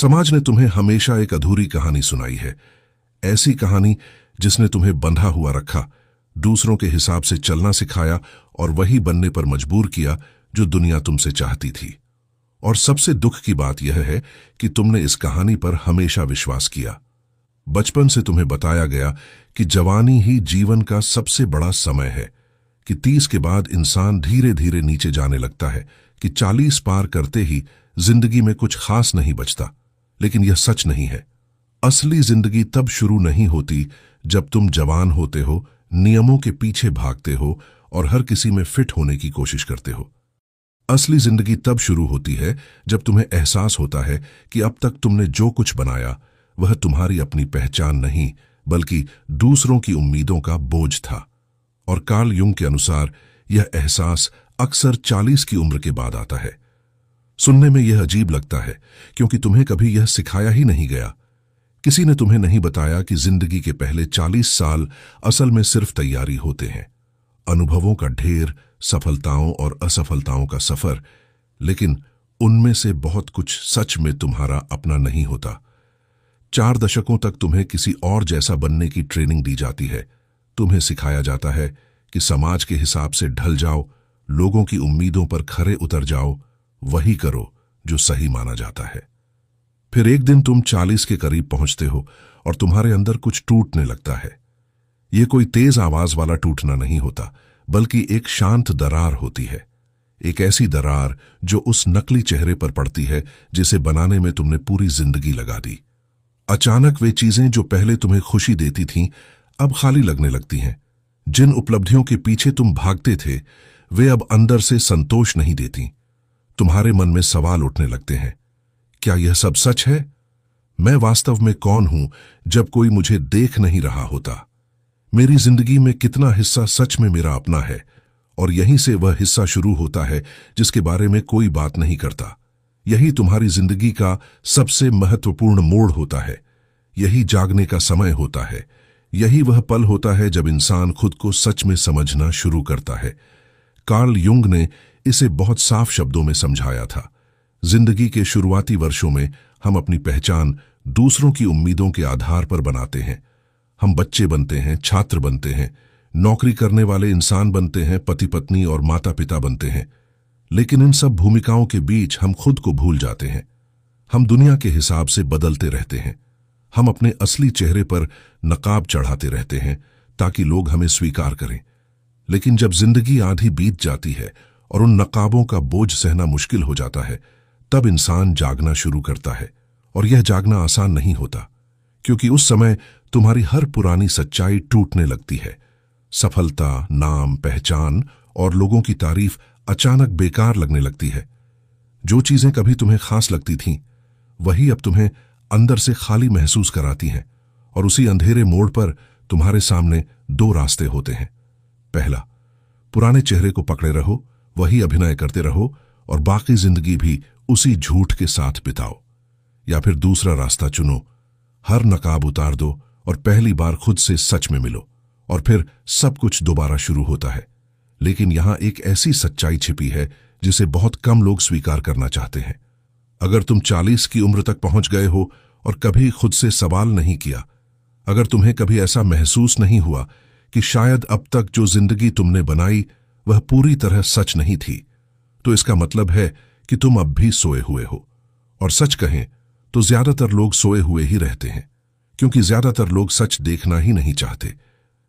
समाज ने तुम्हें हमेशा एक अधूरी कहानी सुनाई है, ऐसी कहानी जिसने तुम्हें बंधा हुआ रखा, दूसरों के हिसाब से चलना सिखाया और वही बनने पर मजबूर किया जो दुनिया तुमसे चाहती थी। और सबसे दुख की बात यह है कि तुमने इस कहानी पर हमेशा विश्वास किया। बचपन से तुम्हें बताया गया कि जवानी ही जीवन का सबसे बड़ा समय है, कि 30 के बाद इंसान धीरे धीरे नीचे जाने लगता है, कि 40 पार करते ही जिंदगी में कुछ खास नहीं बचता। लेकिन यह सच नहीं है। असली जिंदगी तब शुरू नहीं होती जब तुम जवान होते हो, नियमों के पीछे भागते हो और हर किसी में फिट होने की कोशिश करते हो। असली जिंदगी तब शुरू होती है जब तुम्हें एहसास होता है कि अब तक तुमने जो कुछ बनाया वह तुम्हारी अपनी पहचान नहीं, बल्कि दूसरों की उम्मीदों का बोझ था। और कार्ल युंग के अनुसार यह एहसास अक्सर 40 की उम्र के बाद आता है। सुनने में यह अजीब लगता है क्योंकि तुम्हें कभी यह सिखाया ही नहीं गया। किसी ने तुम्हें नहीं बताया कि जिंदगी के पहले 40 साल असल में सिर्फ तैयारी होते हैं, अनुभवों का ढेर, सफलताओं और असफलताओं का सफर। लेकिन उनमें से बहुत कुछ सच में तुम्हारा अपना नहीं होता। 4 दशकों तक तुम्हें किसी और जैसा बनने की ट्रेनिंग दी जाती है। तुम्हें सिखाया जाता है कि समाज के हिसाब से ढल जाओ, लोगों की उम्मीदों पर खरे उतर जाओ, वही करो जो सही माना जाता है। फिर एक दिन तुम 40 के करीब पहुंचते हो और तुम्हारे अंदर कुछ टूटने लगता है। यह कोई तेज आवाज वाला टूटना नहीं होता, बल्कि एक शांत दरार होती है। एक ऐसी दरार जो उस नकली चेहरे पर पड़ती है जिसे बनाने में तुमने पूरी जिंदगी लगा दी। अचानक वे चीजें जो पहले तुम्हें खुशी देती थीं, अब खाली लगने लगती हैं। जिन उपलब्धियों के पीछे तुम भागते थे, वे अब अंदर से संतोष नहीं देती। तुम्हारे मन में सवाल उठने लगते हैं, क्या यह सब सच है? मैं वास्तव में कौन हूं जब कोई मुझे देख नहीं रहा होता? मेरी जिंदगी में कितना हिस्सा सच में मेरा अपना है? और यहीं से वह हिस्सा शुरू होता है जिसके बारे में कोई बात नहीं करता। यही तुम्हारी जिंदगी का सबसे महत्वपूर्ण मोड़ होता है। यही जागने का समय होता है। यही वह पल होता है जब इंसान खुद को सच में समझना शुरू करता है। कार्ल युंग ने इसे बहुत साफ शब्दों में समझाया था। जिंदगी के शुरुआती वर्षों में हम अपनी पहचान दूसरों की उम्मीदों के आधार पर बनाते हैं। हम बच्चे बनते हैं, छात्र बनते हैं, नौकरी करने वाले इंसान बनते हैं, पति पत्नी और माता पिता बनते हैं। लेकिन इन सब भूमिकाओं के बीच हम खुद को भूल जाते हैं। हम दुनिया के हिसाब से बदलते रहते हैं। हम अपने असली चेहरे पर नकाब चढ़ाते रहते हैं ताकि लोग हमें स्वीकार करें। लेकिन जब जिंदगी आधी बीत जाती है और उन नकाबों का बोझ सहना मुश्किल हो जाता है, तब इंसान जागना शुरू करता है। और यह जागना आसान नहीं होता, क्योंकि उस समय तुम्हारी हर पुरानी सच्चाई टूटने लगती है। सफलता, नाम, पहचान और लोगों की तारीफ अचानक बेकार लगने लगती है। जो चीजें कभी तुम्हें खास लगती थीं, वही अब तुम्हें अंदर से खाली महसूस कराती हैं। और उसी अंधेरे मोड़ पर तुम्हारे सामने 2 रास्ते होते हैं। पहला, पुराने चेहरे को पकड़े रहो, वही अभिनय करते रहो और बाकी जिंदगी भी उसी झूठ के साथ बिताओ। या फिर दूसरा रास्ता चुनो, हर नकाब उतार दो और पहली बार खुद से सच में मिलो। और फिर सब कुछ दोबारा शुरू होता है। लेकिन यहां एक ऐसी सच्चाई छिपी है जिसे बहुत कम लोग स्वीकार करना चाहते हैं। अगर तुम 40 की उम्र तक पहुंच गए हो और कभी खुद से सवाल नहीं किया, अगर तुम्हें कभी ऐसा महसूस नहीं हुआ कि शायद अब तक जो जिंदगी तुमने बनाई वह पूरी तरह सच नहीं थी, तो इसका मतलब है कि तुम अब भी सोए हुए हो। और सच कहें तो ज्यादातर लोग सोए हुए ही रहते हैं, क्योंकि ज्यादातर लोग सच देखना ही नहीं चाहते।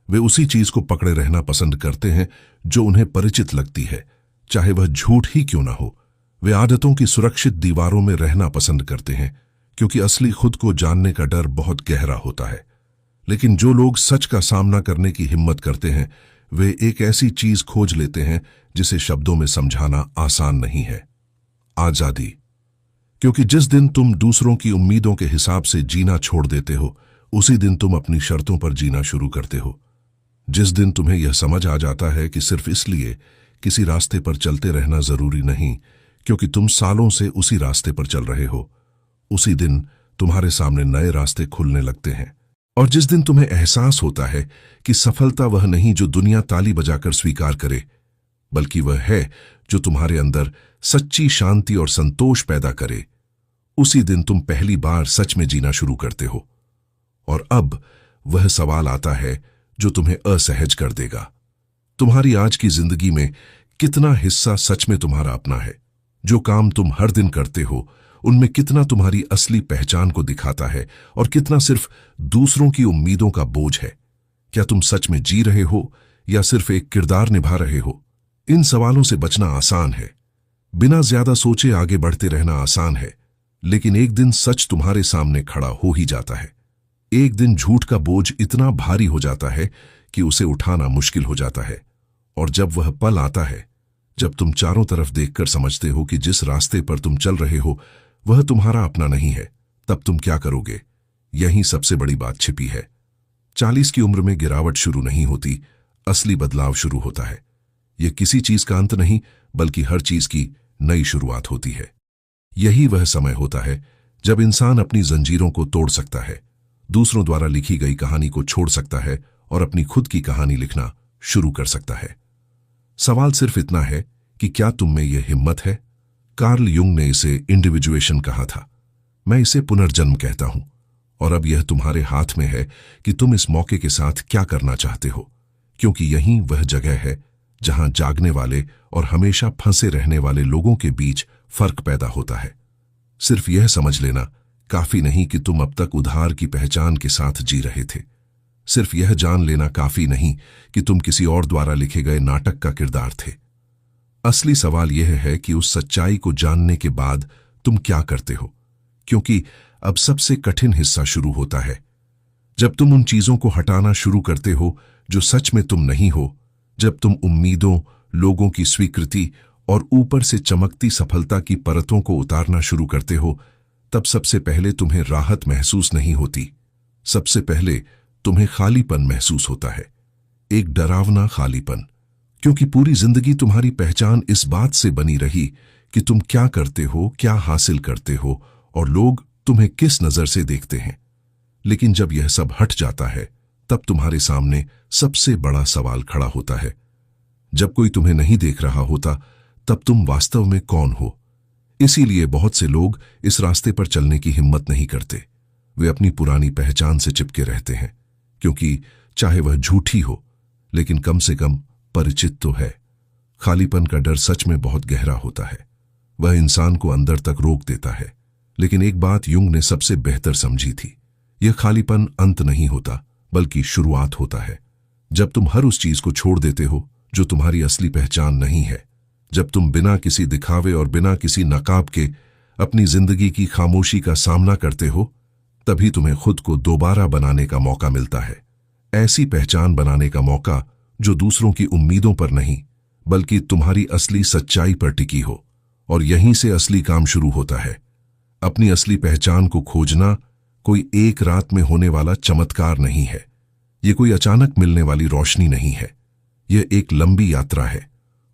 वे उसी चीज को पकड़े रहना पसंद करते हैं जो उन्हें परिचित लगती है, चाहे वह झूठ ही क्यों ना हो। वे आदतों की सुरक्षित दीवारों में रहना पसंद करते हैं, क्योंकि असली खुद को जानने का डर बहुत गहरा होता है। लेकिन जो लोग सच का सामना करने की हिम्मत करते हैं, वे एक ऐसी चीज खोज लेते हैं जिसे शब्दों में समझाना आसान नहीं है। आजादी। क्योंकि जिस दिन तुम दूसरों की उम्मीदों के हिसाब से जीना छोड़ देते हो, उसी दिन तुम अपनी शर्तों पर जीना शुरू करते हो। जिस दिन तुम्हें यह समझ आ जाता है कि सिर्फ इसलिए किसी रास्ते पर चलते रहना जरूरी नहीं क्योंकि तुम सालों से उसी रास्ते पर चल रहे हो, उसी दिन तुम्हारे सामने नए रास्ते खुलने लगते हैं। और जिस दिन तुम्हें एहसास होता है कि सफलता वह नहीं जो दुनिया ताली बजाकर स्वीकार करे, बल्कि वह है जो तुम्हारे अंदर सच्ची शांति और संतोष पैदा करे, उसी दिन तुम पहली बार सच में जीना शुरू करते हो। और अब वह सवाल आता है जो तुम्हें असहज कर देगा। तुम्हारी आज की जिंदगी में कितना हिस्सा सच में तुम्हारा अपना है? जो काम तुम हर दिन करते हो उनमें कितना तुम्हारी असली पहचान को दिखाता है और कितना सिर्फ दूसरों की उम्मीदों का बोझ है? क्या तुम सच में जी रहे हो या सिर्फ एक किरदार निभा रहे हो? इन सवालों से बचना आसान है, बिना ज्यादा सोचे आगे बढ़ते रहना आसान है, लेकिन एक दिन सच तुम्हारे सामने खड़ा हो ही जाता है। एक दिन झूठ का बोझ इतना भारी हो जाता है कि उसे उठाना मुश्किल हो जाता है। और जब वह पल आता है, जब तुम चारों तरफ देखकर समझते हो कि जिस रास्ते पर तुम चल रहे हो वह तुम्हारा अपना नहीं है, तब तुम क्या करोगे? यही सबसे बड़ी बात छिपी है। 40 की उम्र में गिरावट शुरू नहीं होती, असली बदलाव शुरू होता है। यह किसी चीज का अंत नहीं, बल्कि हर चीज की नई शुरुआत होती है। यही वह समय होता है जब इंसान अपनी जंजीरों को तोड़ सकता है, दूसरों द्वारा लिखी गई कहानी को छोड़ सकता है और अपनी खुद की कहानी लिखना शुरू कर सकता है। सवाल सिर्फ इतना है कि क्या तुम में यह हिम्मत है? कार्ल युंग ने इसे इंडिविजुएशन कहा था। मैं इसे पुनर्जन्म कहता हूं। और अब यह तुम्हारे हाथ में है कि तुम इस मौके के साथ क्या करना चाहते हो, क्योंकि यही वह जगह है जहां जागने वाले और हमेशा फंसे रहने वाले लोगों के बीच फर्क पैदा होता है। सिर्फ यह समझ लेना काफी नहीं कि तुम अब तक उधार की पहचान के साथ जी रहे थे। सिर्फ यह जान लेना काफी नहीं कि तुम किसी और द्वारा लिखे गए नाटक का किरदार थे। असली सवाल यह है कि उस सच्चाई को जानने के बाद तुम क्या करते हो, क्योंकि अब सबसे कठिन हिस्सा शुरू होता है। जब तुम उन चीजों को हटाना शुरू करते हो जो सच में तुम नहीं हो, जब तुम उम्मीदों, लोगों की स्वीकृति और ऊपर से चमकती सफलता की परतों को उतारना शुरू करते हो, तब सबसे पहले तुम्हें राहत महसूस नहीं होती। सबसे पहले तुम्हें खालीपन महसूस होता है, एक डरावना खालीपन, क्योंकि पूरी जिंदगी तुम्हारी पहचान इस बात से बनी रही कि तुम क्या करते हो, क्या हासिल करते हो और लोग तुम्हें किस नजर से देखते हैं। लेकिन जब यह सब हट जाता है, तब तुम्हारे सामने सबसे बड़ा सवाल खड़ा होता है। जब कोई तुम्हें नहीं देख रहा होता, तब तुम वास्तव में कौन हो? इसीलिए बहुत से लोग इस रास्ते पर चलने की हिम्मत नहीं करते। वे अपनी पुरानी पहचान से चिपके रहते हैं, क्योंकि चाहे वह झूठी हो, लेकिन कम से कम परिचित तो है। खालीपन का डर सच में बहुत गहरा होता है। वह इंसान को अंदर तक रोक देता है। लेकिन एक बात युंग ने सबसे बेहतर समझी थी, यह खालीपन अंत नहीं होता, बल्कि शुरुआत होता है। जब तुम हर उस चीज को छोड़ देते हो जो तुम्हारी असली पहचान नहीं है, जब तुम बिना किसी दिखावे और बिना किसी नकाब के अपनी जिंदगी की खामोशी का सामना करते हो, तभी तुम्हें खुद को दोबारा बनाने का मौका मिलता है। ऐसी पहचान बनाने का मौका जो दूसरों की उम्मीदों पर नहीं, बल्कि तुम्हारी असली सच्चाई पर टिकी हो। और यहीं से असली काम शुरू होता है। अपनी असली पहचान को खोजना कोई एक रात में होने वाला चमत्कार नहीं है। यह कोई अचानक मिलने वाली रोशनी नहीं है। यह एक लंबी यात्रा है,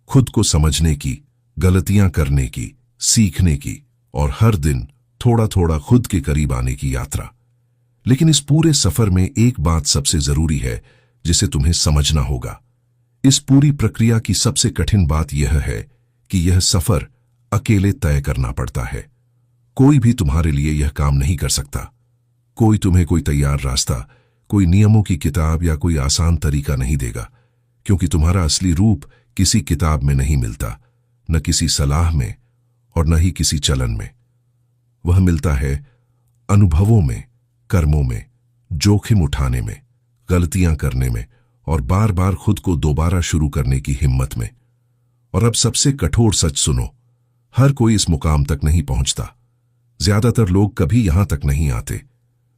खुद को समझने की, गलतियां करने की, सीखने की और हर दिन थोड़ा थोड़ा खुद के करीब आने की यात्रा। लेकिन इस पूरे सफर में एक बात सबसे जरूरी है जिसे तुम्हें समझना होगा। इस पूरी प्रक्रिया की सबसे कठिन बात यह है कि यह सफर अकेले तय करना पड़ता है। कोई भी तुम्हारे लिए यह काम नहीं कर सकता। कोई तुम्हें कोई तैयार रास्ता, कोई नियमों की किताब या कोई आसान तरीका नहीं देगा, क्योंकि तुम्हारा असली रूप किसी किताब में नहीं मिलता, न किसी सलाह में और न ही किसी चलन में। वह मिलता है अनुभवों में, कर्मों में, जोखिम उठाने में, गलतियां करने में और बार बार खुद को दोबारा शुरू करने की हिम्मत में। और अब सबसे कठोर सच सुनो, हर कोई इस मुकाम तक नहीं पहुंचता। ज्यादातर लोग कभी यहां तक नहीं आते।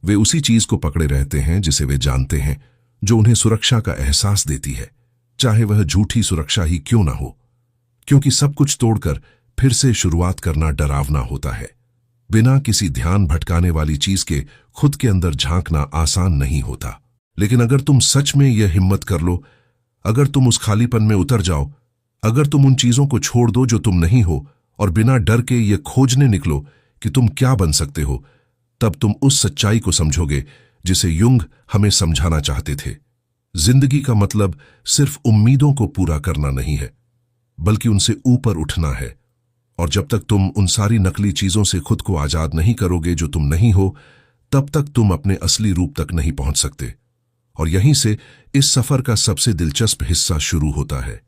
वे उसी चीज को पकड़े रहते हैं जिसे वे जानते हैं, जो उन्हें सुरक्षा का एहसास देती है, चाहे वह झूठी सुरक्षा ही क्यों ना हो। क्योंकि सब कुछ तोड़कर फिर से शुरुआत करना डरावना होता है। बिना किसी ध्यान भटकाने वाली चीज के खुद के अंदर झांकना आसान नहीं होता। लेकिन अगर तुम सच में यह हिम्मत कर लो, अगर तुम उस खालीपन में उतर जाओ, अगर तुम उन चीजों को छोड़ दो जो तुम नहीं हो और बिना डर के ये खोजने निकलो कि तुम क्या बन सकते हो, तब तुम उस सच्चाई को समझोगे जिसे युंग हमें समझाना चाहते थे। जिंदगी का मतलब सिर्फ उम्मीदों को पूरा करना नहीं है, बल्कि उनसे ऊपर उठना है। और जब तक तुम उन सारी नकली चीजों से खुद को आजाद नहीं करोगे जो तुम नहीं हो, तब तक तुम अपने असली रूप तक नहीं पहुंच सकते। और यहीं से इस सफर का सबसे दिलचस्प हिस्सा शुरू होता है,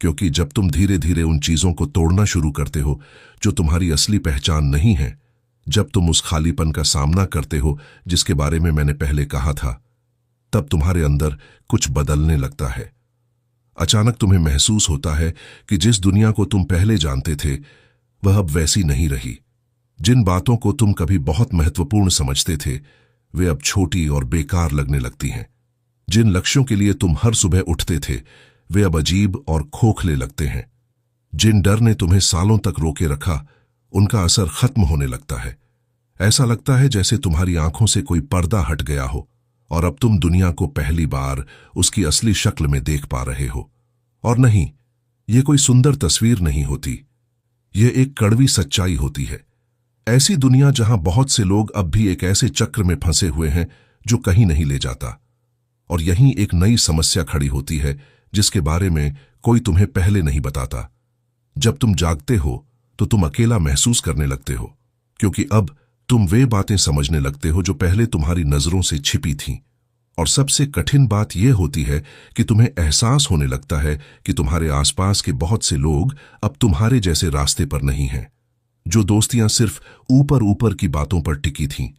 क्योंकि जब तुम धीरे धीरे उन चीजों को तोड़ना शुरू करते हो जो तुम्हारी असली पहचान नहीं है, जब तुम उस खालीपन का सामना करते हो जिसके बारे में मैंने पहले कहा था, तब तुम्हारे अंदर कुछ बदलने लगता है। अचानक तुम्हें महसूस होता है कि जिस दुनिया को तुम पहले जानते थे वह अब वैसी नहीं रही। जिन बातों को तुम कभी बहुत महत्वपूर्ण समझते थे वे अब छोटी और बेकार लगने लगती हैं। जिन लक्ष्यों के लिए तुम हर सुबह उठते थे वे अब अजीब और खोखले लगते हैं। जिन डर ने तुम्हें सालों तक रोके रखा उनका असर खत्म होने लगता है। ऐसा लगता है जैसे तुम्हारी आंखों से कोई पर्दा हट गया हो और अब तुम दुनिया को पहली बार उसकी असली शक्ल में देख पा रहे हो। और नहीं, ये कोई सुंदर तस्वीर नहीं होती, ये एक कड़वी सच्चाई होती है। ऐसी दुनिया जहां बहुत से लोग अब भी एक ऐसे चक्र में फंसे हुए हैं जो कहीं नहीं ले जाता। और यहीं एक नई समस्या खड़ी होती है जिसके बारे में कोई तुम्हें पहले नहीं बताता। जब तुम जागते हो तो तुम अकेला महसूस करने लगते हो, क्योंकि अब तुम वे बातें समझने लगते हो जो पहले तुम्हारी नजरों से छिपी थीं। और सबसे कठिन बात यह होती है कि तुम्हें एहसास होने लगता है कि तुम्हारे आसपास के बहुत से लोग अब तुम्हारे जैसे रास्ते पर नहीं हैं। जो दोस्तियां सिर्फ ऊपर ऊपर की बातों पर टिकी थीं,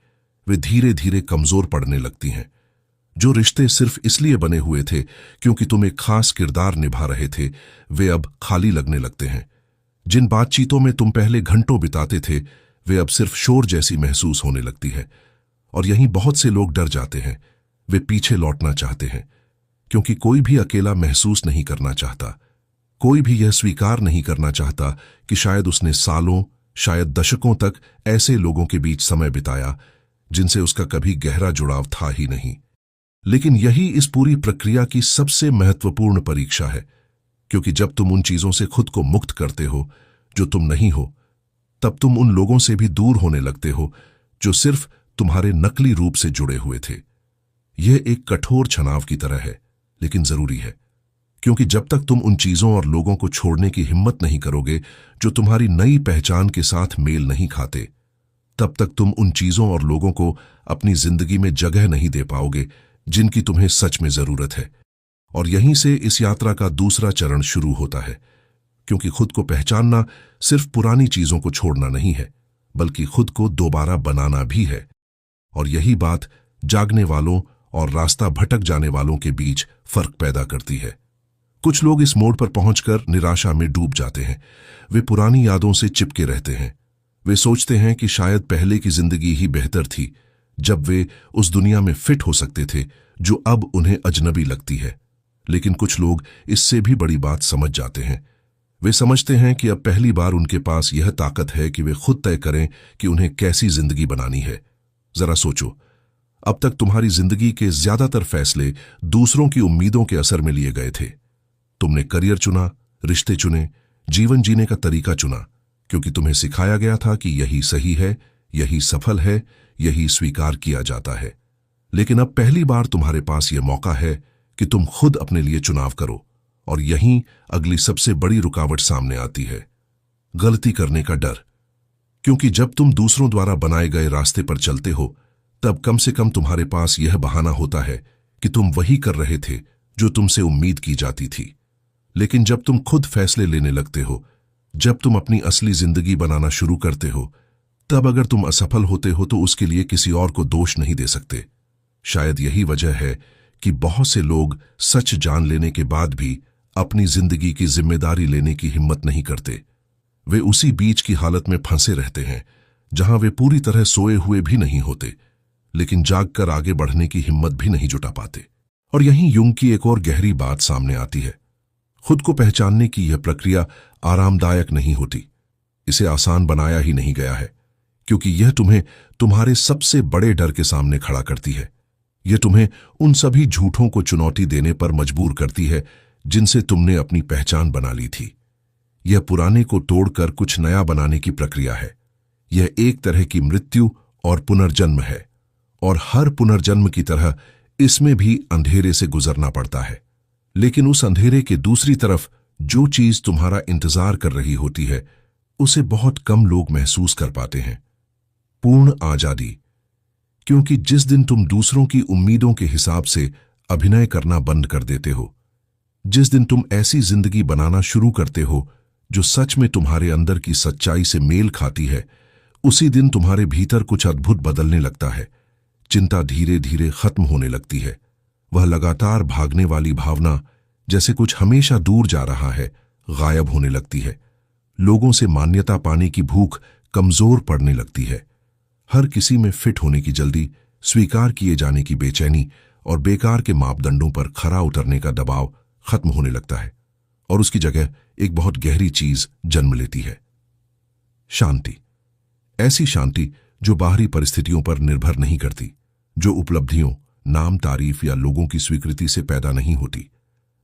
वे धीरे धीरे कमजोर पड़ने लगती हैं। जो रिश्ते सिर्फ इसलिए बने हुए थे क्योंकि तुम एक खास किरदार निभा रहे थे, वे अब खाली लगने लगते हैं। जिन बातचीतों में तुम पहले घंटों बिताते थे वे अब सिर्फ शोर जैसी महसूस होने लगती है। और यहीं बहुत से लोग डर जाते हैं, वे पीछे लौटना चाहते हैं, क्योंकि कोई भी अकेला महसूस नहीं करना चाहता। कोई भी यह स्वीकार नहीं करना चाहता कि शायद उसने सालों, शायद दशकों तक ऐसे लोगों के बीच समय बिताया जिनसे उसका कभी गहरा जुड़ाव था ही नहीं। लेकिन यही इस पूरी प्रक्रिया की सबसे महत्वपूर्ण परीक्षा है, क्योंकि जब तुम उन चीजों से खुद को मुक्त करते हो जो तुम नहीं हो, तब तुम उन लोगों से भी दूर होने लगते हो जो सिर्फ तुम्हारे नकली रूप से जुड़े हुए थे। यह एक कठोर छनाव की तरह है, लेकिन जरूरी है, क्योंकि जब तक तुम उन चीजों और लोगों को छोड़ने की हिम्मत नहीं करोगे जो तुम्हारी नई पहचान के साथ मेल नहीं खाते, तब तक तुम उन चीजों और लोगों को अपनी जिंदगी में जगह नहीं दे पाओगे जिनकी तुम्हें सच में जरूरत है। और यहीं से इस यात्रा का दूसरा चरण शुरू होता है, क्योंकि खुद को पहचानना सिर्फ पुरानी चीजों को छोड़ना नहीं है, बल्कि खुद को दोबारा बनाना भी है। और यही बात जागने वालों और रास्ता भटक जाने वालों के बीच फर्क पैदा करती है। कुछ लोग इस मोड़ पर पहुंचकर निराशा में डूब जाते हैं। वे पुरानी यादों से चिपके रहते हैं। वे सोचते हैं कि शायद पहले की जिंदगी ही बेहतर थी, जब वे उस दुनिया में फिट हो सकते थे जो अब उन्हें अजनबी लगती है। लेकिन कुछ लोग इससे भी बड़ी बात समझ जाते हैं। वे समझते हैं कि अब पहली बार उनके पास यह ताकत है कि वे खुद तय करें कि उन्हें कैसी जिंदगी बनानी है। जरा सोचो, अब तक तुम्हारी जिंदगी के ज्यादातर फैसले दूसरों की उम्मीदों के असर में लिए गए थे। तुमने करियर चुना, रिश्ते चुने, जीवन जीने का तरीका चुना, क्योंकि तुम्हें सिखाया गया था कि यही सही है, यही सफल है, यही स्वीकार किया जाता है। लेकिन अब पहली बार तुम्हारे पास यह मौका है कि तुम खुद अपने लिए चुनाव करो। और यहीं अगली सबसे बड़ी रुकावट सामने आती है, गलती करने का डर। क्योंकि जब तुम दूसरों द्वारा बनाए गए रास्ते पर चलते हो, तब कम से कम तुम्हारे पास यह बहाना होता है कि तुम वही कर रहे थे जो तुमसे उम्मीद की जाती थी। लेकिन जब तुम खुद फैसले लेने लगते हो, जब तुम अपनी असली जिंदगी बनाना शुरू करते हो, तब अगर तुम असफल होते हो तो उसके लिए किसी और को दोष नहीं दे सकते। शायद यही वजह है कि बहुत से लोग सच जान लेने के बाद भी अपनी जिंदगी की जिम्मेदारी लेने की हिम्मत नहीं करते। वे उसी बीच की हालत में फंसे रहते हैं जहां वे पूरी तरह सोए हुए भी नहीं होते, लेकिन जागकर आगे बढ़ने की हिम्मत भी नहीं जुटा पाते। और यहीं युंग की एक और गहरी बात सामने आती है। खुद को पहचानने की यह प्रक्रिया आरामदायक नहीं होती। इसे आसान बनाया ही नहीं गया है, क्योंकि यह तुम्हें तुम्हारे सबसे बड़े डर के सामने खड़ा करती है। यह तुम्हें उन सभी झूठों को चुनौती देने पर मजबूर करती है जिनसे तुमने अपनी पहचान बना ली थी। यह पुराने को तोड़कर कुछ नया बनाने की प्रक्रिया है। यह एक तरह की मृत्यु और पुनर्जन्म है, और हर पुनर्जन्म की तरह इसमें भी अंधेरे से गुजरना पड़ता है। लेकिन उस अंधेरे के दूसरी तरफ जो चीज तुम्हारा इंतजार कर रही होती है, उसे बहुत कम लोग महसूस कर पाते हैं। पूर्ण आजादी। क्योंकि जिस दिन तुम दूसरों की उम्मीदों के हिसाब से अभिनय करना बंद कर देते हो, जिस दिन तुम ऐसी जिंदगी बनाना शुरू करते हो जो सच में तुम्हारे अंदर की सच्चाई से मेल खाती है, उसी दिन तुम्हारे भीतर कुछ अद्भुत बदलने लगता है। चिंता धीरे धीरे खत्म होने लगती है। वह लगातार भागने वाली भावना, जैसे कुछ हमेशा दूर जा रहा है, गायब होने लगती है। लोगों से मान्यता पाने की भूख कमजोर पड़ने लगती है। हर किसी में फिट होने की जल्दी, स्वीकार किए जाने की बेचैनी और बेकार के मापदंडों पर खरा उतरने का दबाव खत्म होने लगता है और उसकी जगह एक बहुत गहरी चीज जन्म लेती है, शांति। ऐसी शांति जो बाहरी परिस्थितियों पर निर्भर नहीं करती, जो उपलब्धियों, नाम, तारीफ या लोगों की स्वीकृति से पैदा नहीं होती,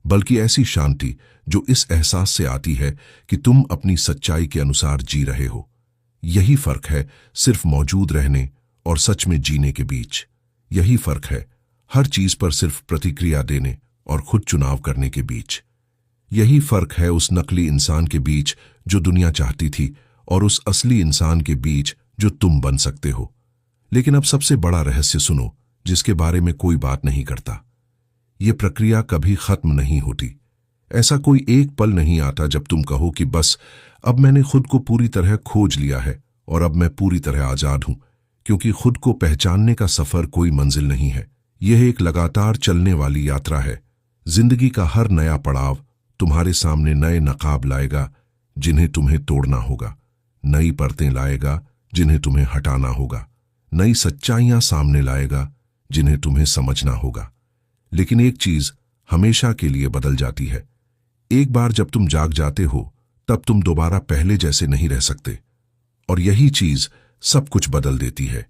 बल्कि ऐसी शांति जो इस एहसास से आती है कि तुम अपनी सच्चाई के अनुसार जी रहे हो। यही फर्क है सिर्फ मौजूद रहने और सच में जीने के बीच। यही फर्क है हर चीज पर सिर्फ प्रतिक्रिया देने और खुद चुनाव करने के बीच। यही फर्क है उस नकली इंसान के बीच जो दुनिया चाहती थी और उस असली इंसान के बीच जो तुम बन सकते हो। लेकिन अब सबसे बड़ा रहस्य सुनो, जिसके बारे में कोई बात नहीं करता। ये प्रक्रिया कभी खत्म नहीं होती। ऐसा कोई एक पल नहीं आता जब तुम कहो कि बस अब मैंने खुद को पूरी तरह खोज लिया है और अब मैं पूरी तरह आजाद हूं। क्योंकि खुद को पहचानने का सफर कोई मंजिल नहीं है, यह एक लगातार चलने वाली यात्रा है। जिंदगी का हर नया पड़ाव तुम्हारे सामने नए नकाब लाएगा जिन्हें तुम्हें तोड़ना होगा, नई परतें लाएगा जिन्हें तुम्हें हटाना होगा, नई सच्चाइयां सामने लाएगा जिन्हें तुम्हें समझना होगा। लेकिन एक चीज हमेशा के लिए बदल जाती है। एक बार जब तुम जाग जाते हो, तब तुम दोबारा पहले जैसे नहीं रह सकते। और यही चीज सब कुछ बदल देती है।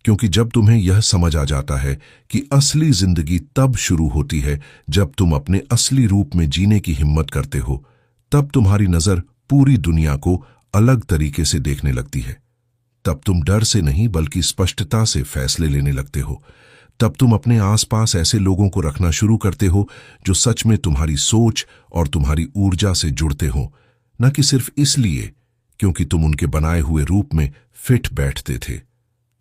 क्योंकि जब तुम्हें यह समझ आ जाता है कि असली जिंदगी तब शुरू होती है जब तुम अपने असली रूप में जीने की हिम्मत करते हो, तब तुम्हारी नजर पूरी दुनिया को अलग तरीके से देखने लगती है। तब तुम डर से नहीं बल्कि स्पष्टता से फैसले लेने लगते हो। तब तुम अपने आसपास ऐसे लोगों को रखना शुरू करते हो जो सच में तुम्हारी सोच और तुम्हारी ऊर्जा से जुड़ते हो, न कि सिर्फ इसलिए क्योंकि तुम उनके बनाए हुए रूप में फिट बैठते थे।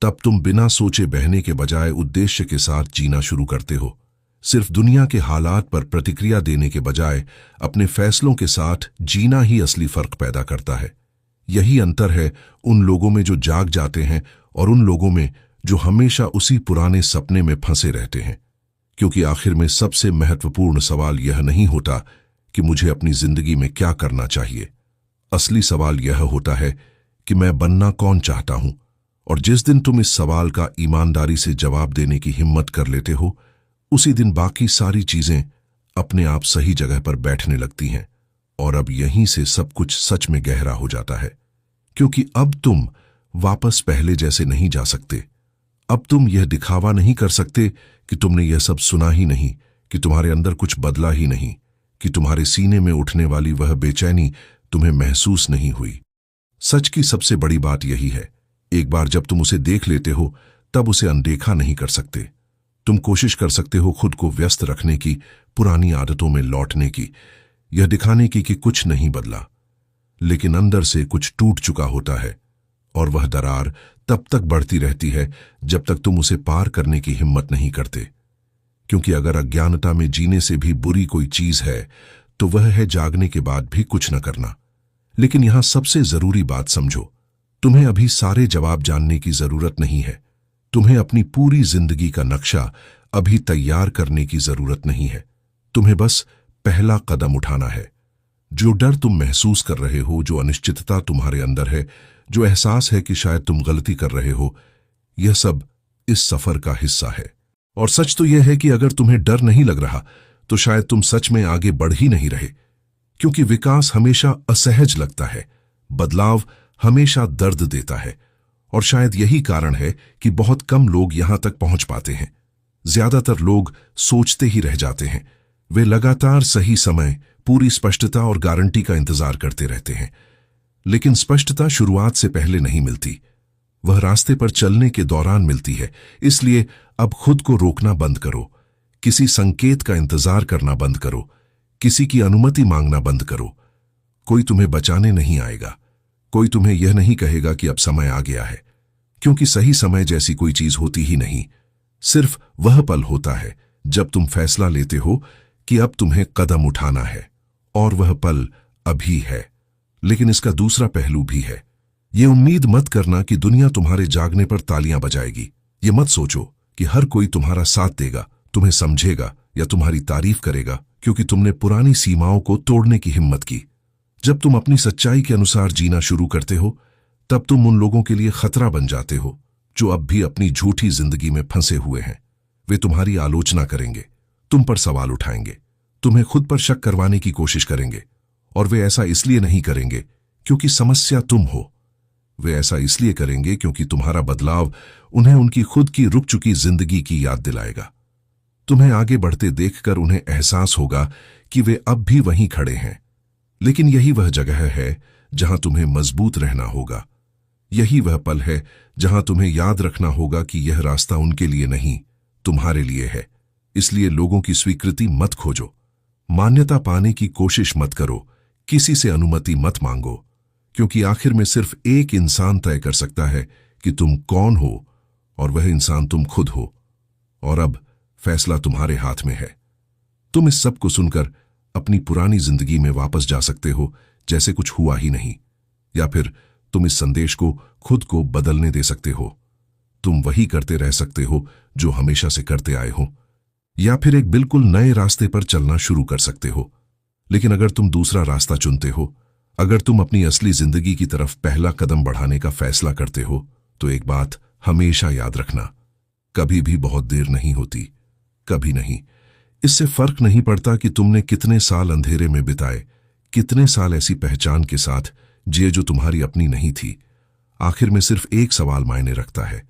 तब तुम बिना सोचे बहने के बजाय उद्देश्य के साथ जीना शुरू करते हो। सिर्फ दुनिया के हालात पर प्रतिक्रिया देने के बजाय अपने फैसलों के साथ जीना ही असली फर्क पैदा करता है। यही अंतर है उन लोगों में जो जाग जाते हैं और उन लोगों में जो हमेशा उसी पुराने सपने में फंसे रहते हैं। क्योंकि आखिर में सबसे महत्वपूर्ण सवाल यह नहीं होता कि मुझे अपनी जिंदगी में क्या करना चाहिए। असली सवाल यह होता है कि मैं बनना कौन चाहता हूं। और जिस दिन तुम इस सवाल का ईमानदारी से जवाब देने की हिम्मत कर लेते हो, उसी दिन बाकी सारी चीजें अपने आप सही जगह पर बैठने लगती हैं। और अब यहीं से सब कुछ सच में गहरा हो जाता है। क्योंकि अब तुम वापस पहले जैसे नहीं जा सकते। अब तुम यह दिखावा नहीं कर सकते कि तुमने यह सब सुना ही नहीं, कि तुम्हारे अंदर कुछ बदला ही नहीं, कि तुम्हारे सीने में उठने वाली वह बेचैनी तुम्हें महसूस नहीं हुई। सच की सबसे बड़ी बात यही है, एक बार जब तुम उसे देख लेते हो, तब उसे अनदेखा नहीं कर सकते। तुम कोशिश कर सकते हो खुद को व्यस्त रखने की, पुरानी आदतों में लौटने की, यह दिखाने की कि कुछ नहीं बदला। लेकिन अंदर से कुछ टूट चुका होता है और वह दरार तब तक बढ़ती रहती है जब तक तुम उसे पार करने की हिम्मत नहीं करते। क्योंकि अगर अज्ञानता में जीने से भी बुरी कोई चीज है तो वह है जागने के बाद भी कुछ न करना। लेकिन यहां सबसे जरूरी बात समझो, तुम्हें अभी सारे जवाब जानने की जरूरत नहीं है। तुम्हें अपनी पूरी जिंदगी का नक्शा अभी तैयार करने की जरूरत नहीं है। तुम्हें बस पहला कदम उठाना है। जो डर तुम महसूस कर रहे हो, जो अनिश्चितता तुम्हारे अंदर है, जो एहसास है कि शायद तुम गलती कर रहे हो, यह सब इस सफर का हिस्सा है। और सच तो यह है कि अगर तुम्हें डर नहीं लग रहा तो शायद तुम सच में आगे बढ़ ही नहीं रहे। क्योंकि विकास हमेशा असहज लगता है, बदलाव हमेशा दर्द देता है। और शायद यही कारण है कि बहुत कम लोग यहां तक पहुंच पाते हैं। ज्यादातर लोग सोचते ही रह जाते हैं। वे लगातार सही समय, पूरी स्पष्टता और गारंटी का इंतजार करते रहते हैं। लेकिन स्पष्टता शुरुआत से पहले नहीं मिलती, वह रास्ते पर चलने के दौरान मिलती है। इसलिए अब खुद को रोकना बंद करो, किसी संकेत का इंतजार करना बंद करो, किसी की अनुमति मांगना बंद करो। कोई तुम्हें बचाने नहीं आएगा, कोई तुम्हें यह नहीं कहेगा कि अब समय आ गया है, क्योंकि सही समय जैसी कोई चीज होती ही नहीं। सिर्फ वह पल होता है जब तुम फैसला लेते हो कि अब तुम्हें कदम उठाना है, और वह पल अभी है। लेकिन इसका दूसरा पहलू भी है। ये उम्मीद मत करना कि दुनिया तुम्हारे जागने पर तालियां बजाएगी। ये मत सोचो कि हर कोई तुम्हारा साथ देगा, तुम्हें समझेगा या तुम्हारी तारीफ करेगा क्योंकि तुमने पुरानी सीमाओं को तोड़ने की हिम्मत की। जब तुम अपनी सच्चाई के अनुसार जीना शुरू करते हो, तब तुम उन लोगों के लिए खतरा बन जाते हो जो अब भी अपनी झूठी जिंदगी में फंसे हुए हैं। वे तुम्हारी आलोचना करेंगे, तुम पर सवाल उठाएंगे, तुम्हें खुद पर शक करवाने की कोशिश करेंगे। और वे ऐसा इसलिए नहीं करेंगे क्योंकि समस्या तुम हो। वे ऐसा इसलिए करेंगे क्योंकि तुम्हारा बदलाव उन्हें उनकी खुद की रुक चुकी जिंदगी की याद दिलाएगा। तुम्हें आगे बढ़ते देखकर उन्हें एहसास होगा कि वे अब भी वहीं खड़े हैं। लेकिन यही वह जगह है जहां तुम्हें मजबूत रहना होगा। यही वह पल है जहां तुम्हें याद रखना होगा कि यह रास्ता उनके लिए नहीं, तुम्हारे लिए है। इसलिए लोगों की स्वीकृति मत खोजो, मान्यता पाने की कोशिश मत करो, किसी से अनुमति मत मांगो, क्योंकि आखिर में सिर्फ एक इंसान तय कर सकता है कि तुम कौन हो, और वह इंसान तुम खुद हो। और अब फैसला तुम्हारे हाथ में है। तुम इस सब को सुनकर अपनी पुरानी जिंदगी में वापस जा सकते हो जैसे कुछ हुआ ही नहीं, या फिर तुम इस संदेश को खुद को बदलने दे सकते हो। तुम वही करते रह सकते हो जो हमेशा से करते आए हो, या फिर एक बिल्कुल नए रास्ते पर चलना शुरू कर सकते हो। लेकिन अगर तुम दूसरा रास्ता चुनते हो, अगर तुम अपनी असली जिंदगी की तरफ पहला कदम बढ़ाने का फैसला करते हो, तो एक बात हमेशा याद रखना, कभी भी बहुत देर नहीं होती, कभी नहीं। इससे फर्क नहीं पड़ता कि तुमने कितने साल अंधेरे में बिताए, कितने साल ऐसी पहचान के साथ जिए जो तुम्हारी अपनी नहीं थी। आखिर में सिर्फ एक सवाल मायने रखता है,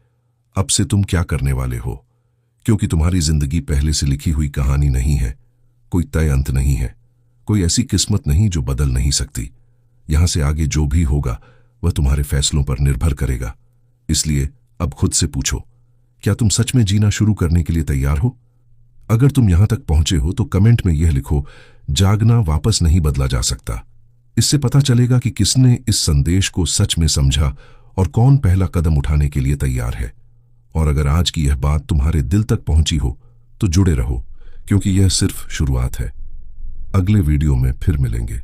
अब से तुम क्या करने वाले हो? क्योंकि तुम्हारी जिंदगी पहले से लिखी हुई कहानी नहीं है, कोई तय अंत नहीं है, कोई ऐसी किस्मत नहीं जो बदल नहीं सकती। यहां से आगे जो भी होगा वह तुम्हारे फैसलों पर निर्भर करेगा। इसलिए अब खुद से पूछो, क्या तुम सच में जीना शुरू करने के लिए तैयार हो? अगर तुम यहां तक पहुंचे हो तो कमेंट में यह लिखो, जागना वापस नहीं बदला जा सकता। इससे पता चलेगा कि किसने इस संदेश को सच में समझा और कौन पहला कदम उठाने के लिए तैयार है। और अगर आज की यह बात तुम्हारे दिल तक पहुंची हो तो जुड़े रहो, क्योंकि यह सिर्फ शुरुआत है। अगले वीडियो में फिर मिलेंगे।